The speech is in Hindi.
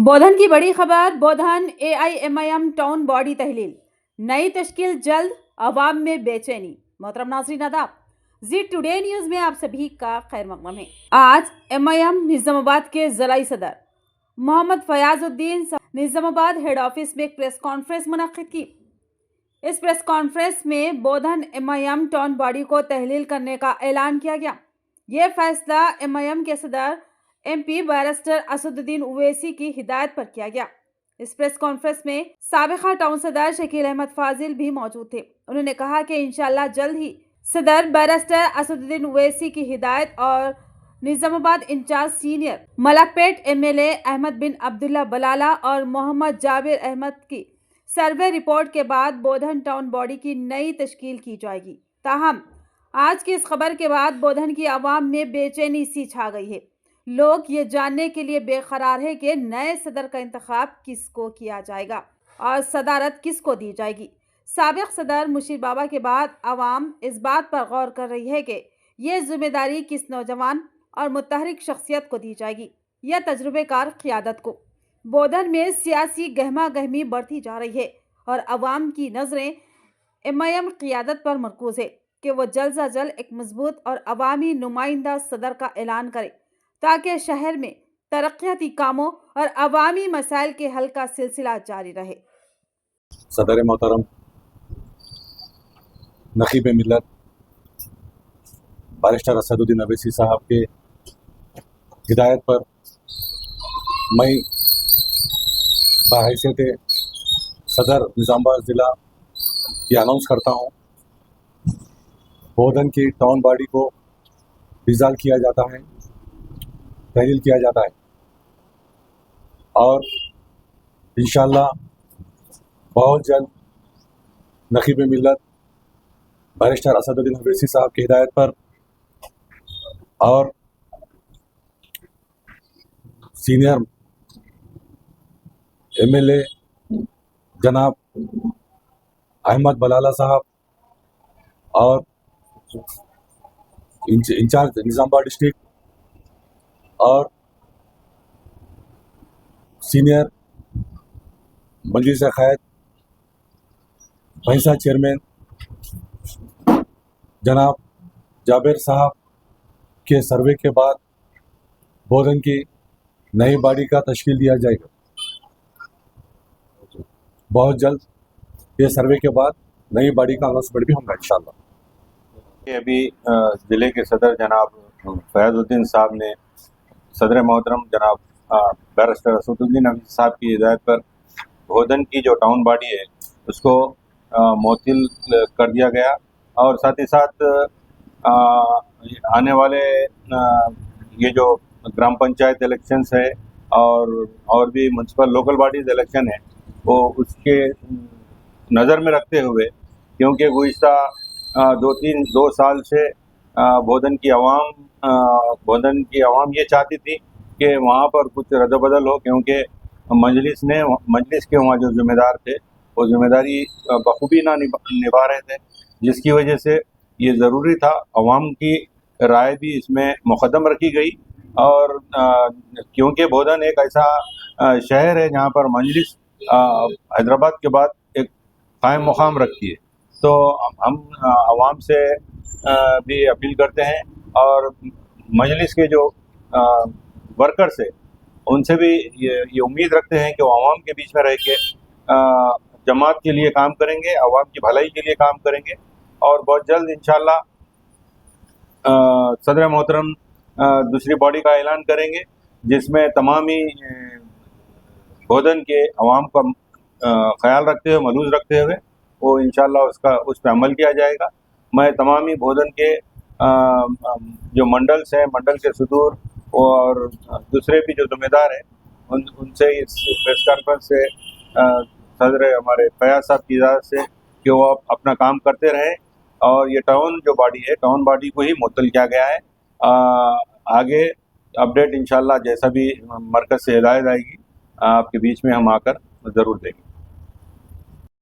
बोधन की बड़ी खबर। बोधन एआईएमआईएम टाउन बॉडी तहलील, नई तश्कील जल्द, अवाम में बेचैनी। मोहतरम नाज़रीन आदाब, जी टुडे न्यूज़ में आप सभी का खैर मकदम है। आज एमआईएम निज़ामाबाद के ज़िलाई सदर मोहम्मद फयाजुद्दीन निज़ामाबाद हेड ऑफिस में एक प्रेस कॉन्फ्रेंस मुनक्किद की। इस प्रेस कॉन्फ्रेंस में बोधन एमआईएम टाउन बॉडी को तहलील करने का ऐलान किया गया। ये फैसला एमआईएम के सदर एमपी बैरिस्टर असदुद्दीन ओवैसी की हिदायत पर किया गया। इस प्रेस कॉन्फ्रेंस में साबिका टाउन सदर शकील अहमद फाजिल भी मौजूद थे। उन्होंने कहा कि इंशाल्लाह जल्द ही सदर बैरिस्टर असदुद्दीन ओवैसी की हिदायत और Nizamabad incharge senior Malakpet MLA Ahmed bin Abdullah Balala और मोहम्मद जाबिर अहमद की सर्वे रिपोर्ट के बाद बोधन टाउन बॉडी की नई तश्कील की जाएगी। ताहम आज की इस खबर के बाद बोधन की आवाम में बेचैनी सी छा गई है। लोग ये जानने के लिए बेकरार है कि नए सदर का इंतखाब किसको किया जाएगा और सदारत किसको दी जाएगी। साबिक सदर मुशीर बाबा के बाद आवाम इस बात पर गौर कर रही है कि ये जिम्मेदारी किस नौजवान और मुतहरिक शख्सियत को दी जाएगी या तजुर्बेकार क़ियादत को। बोधन में सियासी गहमा गहमी बढ़ती जा रही है और अवाम की नज़रें एमआईएम क़ियादत पर मरकूज़ है कि वह जल्द से जल्द एक मजबूत और अवामी नुमाइंदा सदर का ऐलान करे ताकि शहर में तरक्याती कामों और अवामी मसाइल के हल का सिलसिला जारी रहे। सदर मोहतरम नकीब मिल्लत बैरिस्टर असदुद्दीन ओवैसी साहब के हिदायत पर मैं बाहैसियत सदर निज़ामाबाद ज़िला ये अनाउंस करता हूँ, बोधन की टाउन बॉडी को डिज़ाल्व किया जाता है, तहलील किया जाता है और इंशाअल्लाह बहुत जल्द नकीब मिल्लत बैरिस्टर असदुद्दीन ओवैसी साहब की हिदायत पर और सीनियर एमएलए जनाब अहमद बलाला साहब और इंचार्ज निज़ामाबाद डिस्ट्रिक्ट और सीनियर मजलिस क़यादत भैंसा चेयरमैन जनाब जाबिर साहब के सर्वे के बाद बोधन की नई बॉडी का तश्कील दिया जाएगा। बहुत जल्द ये सर्वे के बाद नई बॉडी का अनाउंसमेंट भी होगा इंशाअल्लाह। अभी ज़िले के सदर जनाब फयाजुद्दीन साहब ने सदर मोहतरम जनाब बैरिस्टर असदुद्दीन ओवैसी साहब की हिदायत पर बोधन की जो टाउन बॉडी है उसको मुअत्तिल कर दिया गया और साथ ही साथ आने वाले ये जो ग्राम पंचायत इलेक्शंस है और भी म्यूनसिपल लोकल बॉडीज़ इलेक्शन है वो उसके नज़र में रखते हुए, क्योंकि गुज़िश्ता 2 साल से बोधन की आवाम ये चाहती थी कि वहाँ पर कुछ रद्द-बदल हो, क्योंकि मजलिस के वहाँ जो ज़िम्मेदार थे वो ज़िम्मेदारी बखूबी ना निभा रहे थे, जिसकी वजह से ये ज़रूरी था अवाम की राय भी इसमें मुक़द्दम रखी गई। और क्योंकि बोधन एक ऐसा शहर है जहाँ पर मजलिस हैदराबाद के बाद एक कायम मुकाम रखती है, तो हम अवाम से भी अपील करते हैं और मजलिस के जो वर्कर्स है उनसे भी ये उम्मीद रखते हैं कि वो अवाम के बीच में रह के जमात के लिए काम करेंगे, अवाम की भलाई के लिए काम करेंगे और बहुत जल्द इंशाअल्लाह सदर मोहतरम दूसरी बॉडी का ऐलान करेंगे, जिसमें तमाम ही बोधन के अवाम का ख्याल रखते हुए, मलूज़ रखते हुए वो इंशाअल्लाह उस पर अमल किया जाएगा। मैं तमाम ही बोधन के जो मंडल्स हैं, मंडल के सदूर और दूसरे भी जो ज़िम्मेदार हैं उनसे इस प्रेस कॉन्फ्रेंस से सदर हमारे फयाज साहब की इजाज़त से कि वो अपना काम करते रहें और ये टाउन जो बॉडी है, टाउन बॉडी को ही मुअत्तल किया गया है। आगे अपडेट इंशाअल्लाह जैसा भी मरकज़ से हिदायत आएगी आपके बीच में हम आकर ज़रूर देंगे।